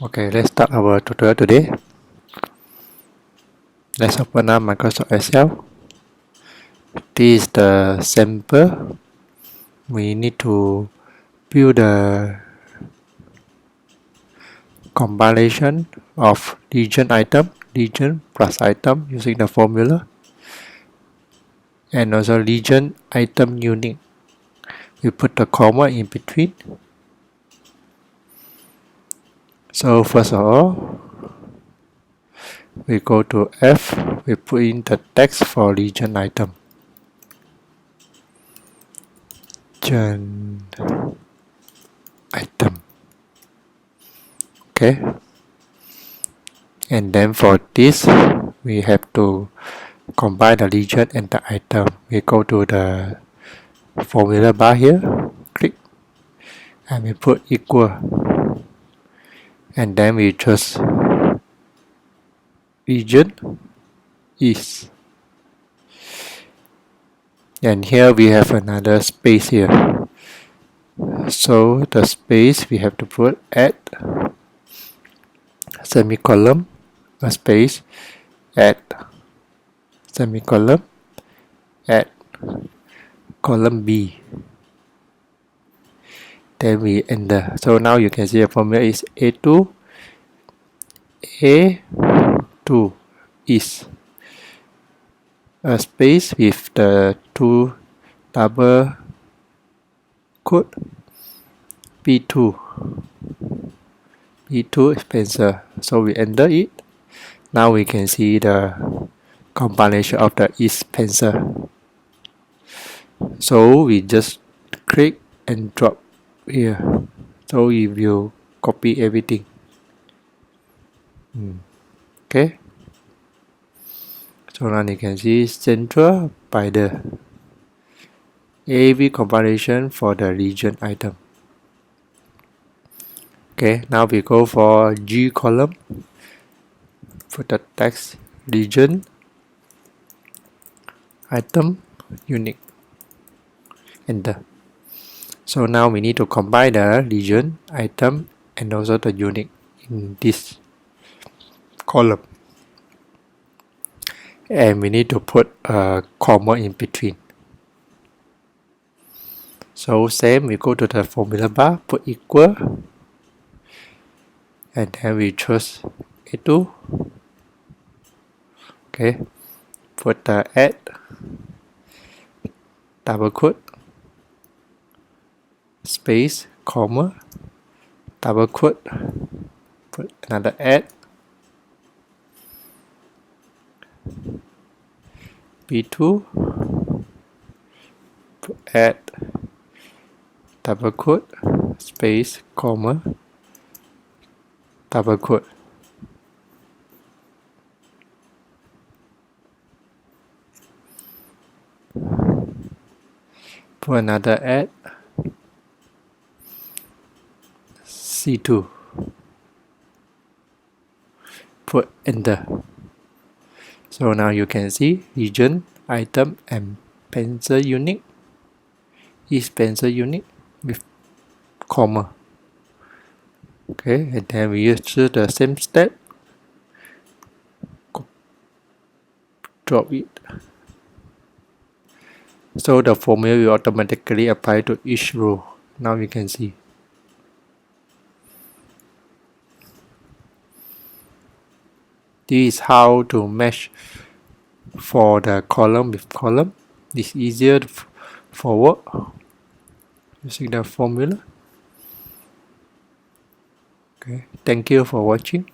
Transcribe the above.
Okay, let's start our tutorial today. Let's open up Microsoft Excel. This is the sample. We need to build a combination of region item, region plus item using the formula, and also region item unique. We put the comma in between. So first of all, we go to F, we put in the text for region item. Region item. Okay. And then for this, we have to combine the region and the item. We go to the formula bar here, click, and we put equal. And then we choose region is. And here we have another space here. So the space we have to put at semicolon, a space, at semicolon, at column B. Then we enter. So now you can see the formula is A2 is a space with the two double quote P2 is pencil. So we enter it. Now we can see the combination of the is pencil. So we just click and drop here. So we will copy everything. Okay. So now you can see central by the AV combination for the region item. Okay, now we go for G column. Put the text region item unique. Enter. So now we need to combine the region item and also the unique in this column. And we need to put a comma in between. So same, we go to the formula bar, put equal, and then we choose A2. Okay, put the at, double quote, space, comma, double quote, put another at, B2, put at, double quote, space, comma, double quote. Put another at, C2. Put enter. So now you can see region, item, and pencil unique is pencil unique with comma. Okay, and then we use the same step. Drop it. So the formula will automatically apply to each row. Now you can see. This is how to match for the column with column. It's easier for work using the formula. Okay, thank you for watching.